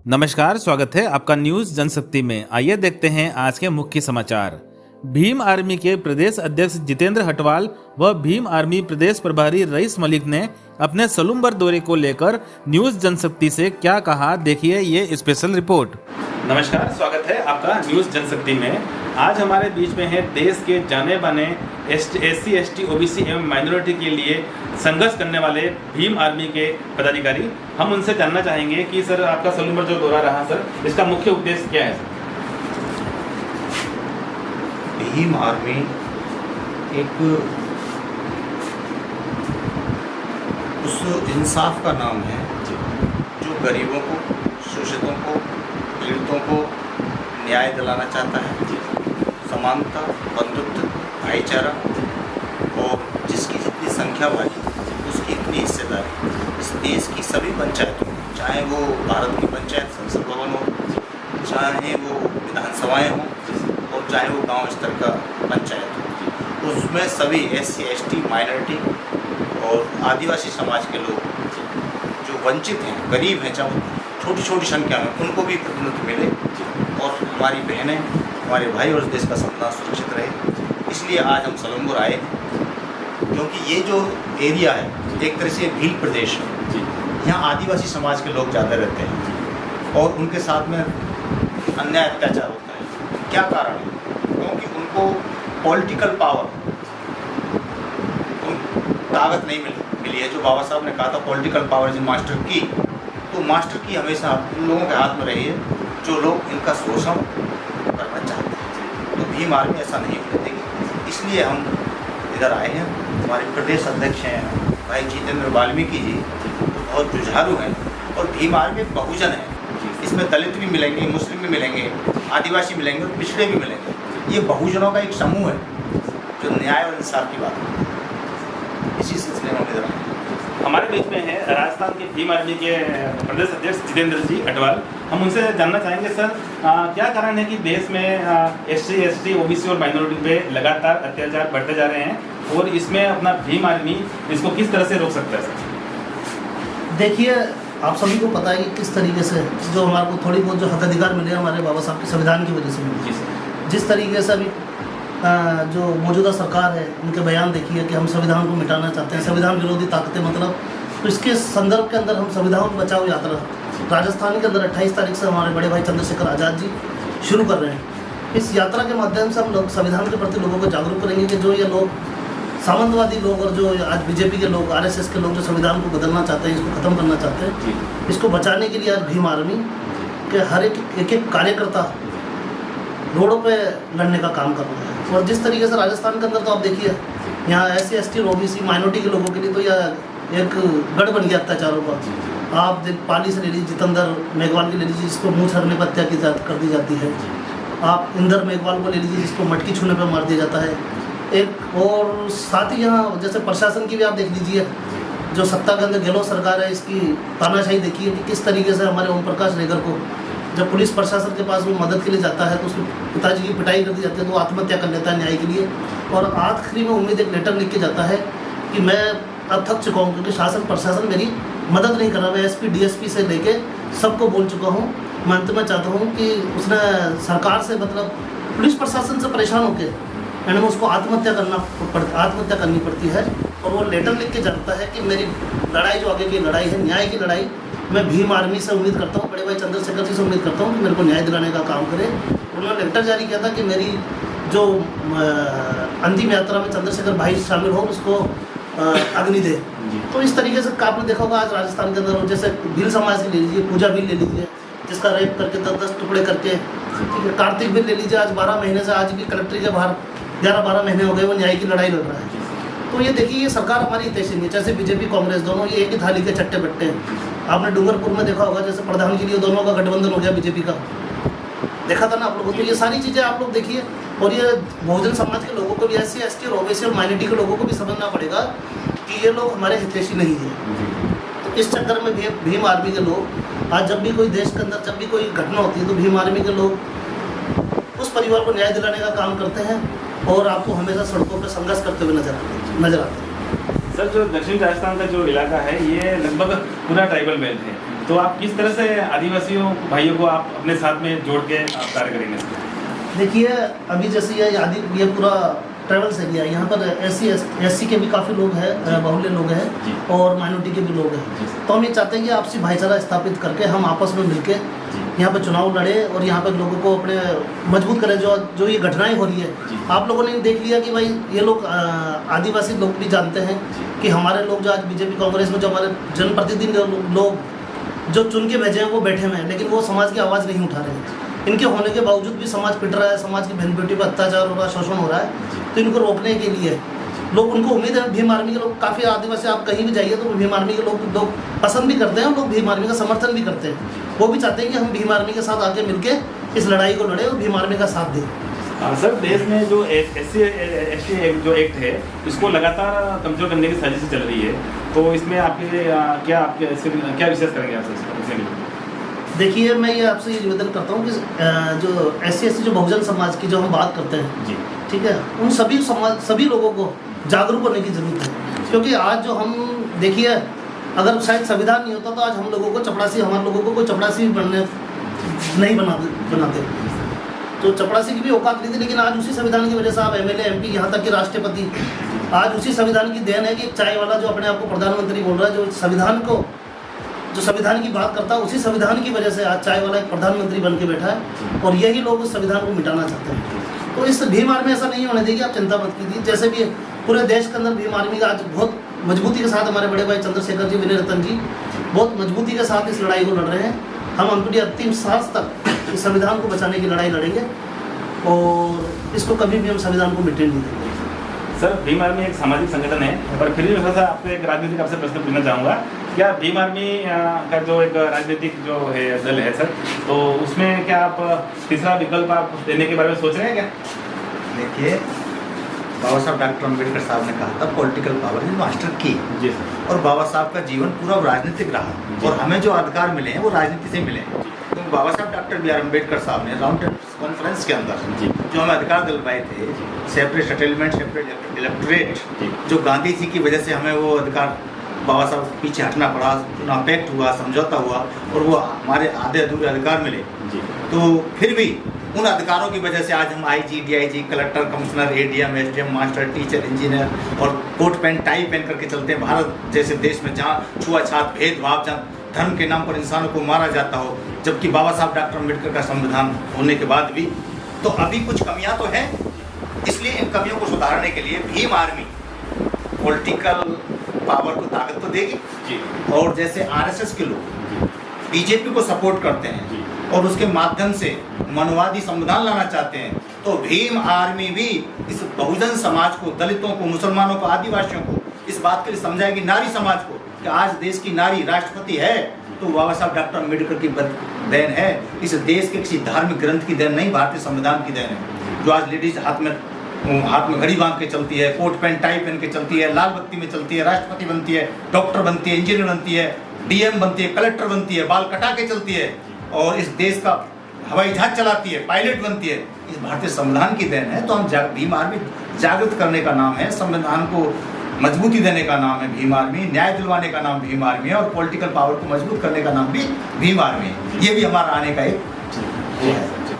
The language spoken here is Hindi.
नमस्कार, स्वागत है आपका न्यूज जनशक्ति में। आइए देखते हैं आज के मुख्य समाचार। भीम आर्मी के प्रदेश अध्यक्ष जितेंद्र हटवाल व भीम आर्मी प्रदेश प्रभारी रईस मलिक ने अपने सलूम्बर दौरे को लेकर न्यूज जनशक्ति से क्या कहा, देखिए ये स्पेशल रिपोर्ट। नमस्कार, स्वागत है आपका न्यूज जनशक्ति में। आज हमारे बीच में है देश के जाने माने SC, ST, OBC एवं माइनॉरिटी के लिए संघर्ष करने वाले भीम आर्मी के पदाधिकारी। हम उनसे जानना चाहेंगे कि सर, आपका सलूम्बर जो दौरा रहा सर, इसका मुख्य उद्देश्य क्या है सर? भीम आर्मी एक उस इंसाफ का नाम है जो गरीबों को, शोषितों को, पीड़ितों को न्याय दिलाना चाहता है। समानता, बंधुत्व, भाईचारा और जिसकी जितनी संख्या वाली उसकी इतनी हिस्सेदारी इस देश की सभी पंचायतों, चाहे वो भारत की पंचायत संसद भवन हो, चाहे वो विधानसभाएँ हों और चाहे वो गांव स्तर का पंचायत हो, उसमें सभी SC, ST, माइनॉरिटी और आदिवासी समाज के लोग जो वंचित हैं, गरीब हैं, चाहे छोटी छोटी संख्या में, उनको भी प्रतिनिधित्व मिले और हमारी बहनें, हमारे भाई और देश का सपना सुरक्षित रहे। इसलिए आज हम सलूम्बर आए हैं, क्योंकि ये जो एरिया है एक तरह से भील प्रदेश है। यहाँ आदिवासी समाज के लोग ज़्यादा रहते हैं और उनके साथ में अन्याय अत्याचार होता है। क्या कारण है? क्योंकि उनको पॉलिटिकल पावर, ताकत नहीं मिली है। जो बाबा साहब ने कहा था पॉलिटिकल पावर इज मास्टर की, तो मास्टर की हमेशा उन लोगों के हाथ में रही है जो लोग इनका शोषण करना चाहते हैं। तो भीम आर्मी ऐसा नहीं होने देगी। इसलिए हम इधर आए हैं। हमारे प्रदेश अध्यक्ष हैं भाई जितेंद्र वाल्मीकि जी, बहुत जुझारू हैं और भीम आर्मी बहुजन है। इसमें दलित भी मिलेंगे, मुस्लिम भी मिलेंगे, आदिवासी मिलेंगे और पिछड़े भी मिलेंगे। ये बहुजनों का एक समूह है जो न्याय और इंसाफ की बात करता है। इसी सिलसिले में इधर आए। हमारे बीच में है राजस्थान के भीम आर्मी के प्रदेश अध्यक्ष जितेंद्र जी हटवाल। हम उनसे जानना चाहेंगे सर, क्या कारण है कि देश में SC, ST, OBC और माइनॉरिटी पे लगातार अत्याचार बढ़ते जा रहे हैं और इसमें अपना भीम आर्मी इसको किस तरह से रोक सकता है सर? देखिए, आप सभी को पता है कि किस तरीके से जो हमारे को थोड़ी बहुत जो हकाधिकार मिले हमारे बाबा साहब के संविधान की वजह से मिले। जिस तरीके से अभी जो मौजूदा सरकार है उनके बयान देखिए कि हम संविधान को मिटाना चाहते हैं, संविधान विरोधी ताकतें, मतलब तो इसके संदर्भ के अंदर हम संविधान बचाओ यात्रा राजस्थान के अंदर 28 तारीख से हमारे बड़े भाई चंद्रशेखर आज़ाद जी शुरू कर रहे हैं। इस यात्रा के माध्यम से हम लोग संविधान के प्रति लोगों को जागरूक करेंगे कि जो ये लोग सामंतवादी लोग और जो आज BJP के लोग, RSS के लोग जो संविधान को बदलना चाहते हैं, इसको ख़त्म करना चाहते हैं, इसको बचाने के लिए आज भीम आर्मी के हर एक कार्यकर्ता रोडों पे लड़ने का काम कर रहा है। और जिस तरीके से राजस्थान के अंदर तो आप देखिए, यहाँ SC, ST और OBC माइनॉरिटी के लोगों के लिए तो यह एक गढ़ बन गया अत्याचारों का। आप पाली से ले लीजिए, जितेंद्र मेघवाल की ले लीजिए जिसको मुँह छरने पर हत्या कर दी जाती है। आप इंदर मेघवाल को ले लीजिए जिसको मटकी छूने पर मार दिया जाता है। एक और साथ ही यहाँ जैसे प्रशासन की भी आप देख लीजिए, जो सत्ता के अंदर गहलोत सरकार है, इसकी तानाशाही देखिए कि किस तरीके से हमारे ओम प्रकाश रेगर को जब पुलिस प्रशासन के पास वो मदद के लिए जाता है तो उसके पिताजी की पिटाई कर दी जाती है, तो वो आत्महत्या कर लेता है न्याय के लिए। और आखिरी में उम्मीद एक लेटर लिख के जाता है कि मैं अब थक चुका हूँ क्योंकि शासन प्रशासन मेरी मदद नहीं कर रहा। मैं SP, DSP से लेके सबको बोल चुका हूँ। मैं अंत में चाहता हूँ कि उसने सरकार से, मतलब पुलिस प्रशासन से परेशान होकर मैंने उसको आत्महत्या करनी पड़ती है। और वो लेटर लिख के जाता है कि मेरी लड़ाई जो आगे की लड़ाई है, न्याय की लड़ाई, मैं भीम आर्मी से उम्मीद करता हूँ, बड़े भाई चंद्रशेखर जी से उम्मीद करता हूँ कि मेरे को न्याय दिलाने का काम करे। उन्होंने लेटर जारी किया था कि मेरी जो अंतिम यात्रा में चंद्रशेखर भाई शामिल हो उसको अग्नि दे। तो इस तरीके से आपने देखा होगा आज राजस्थान के अंदर, जैसे भील समाज की ले लीजिए, पूजा भील ले लीजिए जिसका रेप करके 10-10 टुकड़े करके, ठीक है, कार्तिक भील ले लीजिए, आज 12 महीने से, आज भी कलेक्ट्री के बाहर 11-12 महीने हो गए वो न्याय की लड़ाई लड़ रहा है। तो ये देखिए, ये सरकार हमारी हितैषी नहीं है। जैसे BJP, कांग्रेस दोनों ये एक ही थाली के चट्टे बट्टे हैं। आपने डूंगरपुर में देखा होगा, जैसे प्रधान के लिए दोनों का गठबंधन हो गया BJP का, देखा था ना आप लोगों को। तो ये सारी चीज़ें आप लोग देखिए, और ये बहुजन समाज के लोगों को भी, SC, ST और OBC और माइनॉरिटी के लोगों को भी समझना पड़ेगा कि ये लोग हमारे हितैषी नहीं है। तो इस चक्कर में भीम आर्मी के लोग आज जब भी कोई देश के अंदर जब भी कोई घटना होती है तो भीम आर्मी के लोग उस परिवार को न्याय दिलाने का काम करते हैं और आपको हमेशा सड़कों पर संघर्ष करते हुए नजर आते हैं। सर, जो दक्षिण राजस्थान का जो इलाका है ये लगभग पूरा ट्राइबल बेल्ट है तो आप किस तरह से आदिवासियों भाइयों को आप अपने साथ में जोड़ के आप कार्य करेंगे? देखिए, अभी जैसे ये पूरा ट्रैवल्स एरिया है, यहाँ पर एससी के भी काफ़ी लोग हैं, बाहुल्य लोग हैं और माइनॉरिटी के भी लोग हैं। तो हम ये चाहते हैं कि आपसी भाईचारा स्थापित करके हम आपस में मिलके यहाँ पर चुनाव लड़े और यहाँ पर लोगों को अपने मजबूत करें। जो ये घटनाएं हो रही है, आप लोगों ने देख लिया कि भाई ये लोग आदिवासी लोग भी जानते हैं कि हमारे लोग जो आज बीजेपी कांग्रेस में जो हमारे जनप्रतिनिधि लोग जो चुन के भेजे हैं वो बैठे हुए हैं, लेकिन वो समाज की आवाज़ नहीं उठा रहे हैं। इनके होने के बावजूद भी समाज पिट रहा है, समाज की बहन बेटी पर अत्याचार हो रहा है, शोषण हो रहा है। तो इनको रोकने के लिए लोग, उनको उम्मीद है, भीम आर्मी के लोग काफ़ी आदिवासी, आप कहीं भी जाइए तो भीम आर्मी के लोग पसंद भी करते हैं, लोग भीम आर्मी का समर्थन भी करते हैं। वो भी चाहते हैं कि हम भीम आर्मी के साथ आके मिलके इस लड़ाई को लड़े और भीम आर्मी का साथ दें। सर, देश में जो SC जो एक्ट है, इसको लगातार कमजोर करने की साजिश चल रही है, तो इसमें आपके क्या विशेष करेंगे आप इसमें? देखिए, मैं ये आपसे ये निवेदन करता हूँ कि जो SC जो बहुजन समाज की जो हम बात करते हैं जी, ठीक है, उन सभी लोगों को जागरूक होने की ज़रूरत है। क्योंकि आज जो हम देखिए, अगर शायद संविधान नहीं होता तो आज हम लोगों को चपड़ासी, हमारे लोगों को कोई चपड़ासी बनने नहीं बनाते। तो चपड़ासी की भी औकात नहीं थी, लेकिन आज उसी संविधान की वजह से आप MLA MP यहाँ तक कि राष्ट्रपति, आज उसी संविधान की देन है कि चाय वाला जो अपने आप को प्रधानमंत्री बोल रहा है, जो संविधान की बात करता है, उसी संविधान की वजह से आज चाय वाला एक प्रधानमंत्री बन के बैठा है और यही लोग उस संविधान को मिटाना चाहते हैं। तो इस भीम आर्मी ऐसा नहीं होने देगी, आप चिंता मत कीजिए। जैसे भी पूरे देश के अंदर भीम आर्मी का आज बहुत मजबूती के साथ हमारे बड़े भाई चंद्रशेखर जी, विनय रतन जी बहुत मजबूती के साथ इस लड़ाई को लड़ रहे हैं। हम अंतिम अंतिम सांस तक इस संविधान को बचाने की लड़ाई लड़ेंगे और इसको कभी भी हम संविधान को मिटने नहीं देंगे। सर, भीम आर्मी एक सामाजिक संगठन है, पर फिर भी थोड़ा सा आपको एक राजनीतिक आपसे प्रश्न पूछना चाहूँगा। क्या भीम आर्मी का जो एक राजनीतिक जो है दल है सर, तो उसमें क्या आप तीसरा विकल्प आप देने के बारे में सोच रहे हैं क्या? देखिए, बाबा साहब डॉक्टर अम्बेडकर साहब ने कहा था पॉलिटिकल पावर इज मास्टर की। जी सर। और बाबा साहब का जीवन पूरा राजनीतिक रहा और हमें जो अधिकार मिले हैं वो राजनीति से मिले हैं। तो बाबा साहब डॉक्टर B.R. अम्बेडकर साहब ने राउंड टेबल कॉन्फ्रेंस के अंदर जो हमें अधिकार दिलवाए थे, सेपरेट सेटलमेंट, सेपरेट इलेक्टोरेट, जो गांधी जी की वजह से हमें वो अधिकार बाबा साहब पीछे हटना पड़ा, चुनाव पैक्ट हुआ, समझौता हुआ और वो हमारे आधे अधूरे अधिकार मिले। तो फिर भी उन अधिकारों की वजह से आज हम IG, DIG, collector, commissioner, ADM, SDM, master, teacher, engineer और कोट पैंट टाई पहन करके चलते हैं। भारत जैसे देश में जहाँ छुआछात, भेदभाव, जहाँ धर्म के नाम पर इंसानों को मारा जाता हो, जबकि बाबा साहब डॉक्टर अम्बेडकर का संविधान होने के बाद भी तो अभी कुछ कमियां तो हैं। इसलिए इन कमियों को सुधारने के लिए भीम आर्मी पॉलिटिकल पावर को ताकत तो देगी जी। और जैसे RSS के लोग बीजेपी को सपोर्ट करते हैं जी, और उसके माध्यम से मनवादी संविधान लाना चाहते हैं, तो भीम आर्मी भी इस बहुजन समाज को, दलितों को, मुसलमानों को, आदिवासियों को इस बात के लिए समझाएगी, नारी समाज को, कि आज देश की नारी राष्ट्रपति है तो बाबा साहब डॉक्टर अम्बेडकर की देन है। इस देश के किसी धार्मिक ग्रंथ की देन नहीं, भारतीय संविधान की देन है। जो आज लेडीज हाथ में घड़ी बांध के चलती है, कोट पैंट टाई पहन के चलती है, लाल बत्ती में चलती है, राष्ट्रपति बनती है, डॉक्टर बनती है, इंजीनियर बनती है, DM बनती है, कलेक्टर बनती है, बाल कटा के चलती है और इस देश का हवाई जहाज चलाती है, पायलट बनती है, इस भारतीय संविधान की देन है। तो हम भीम आर्मी जागृत करने का नाम है, संविधान को मजबूती देने का नाम है भीम आर्मी, न्याय दिलवाने का नाम भीम आर्मी है और पॉलिटिकल पावर को मजबूत करने का नाम भी भीम आर्मी है। ये भी हमारा आने का एक वो है।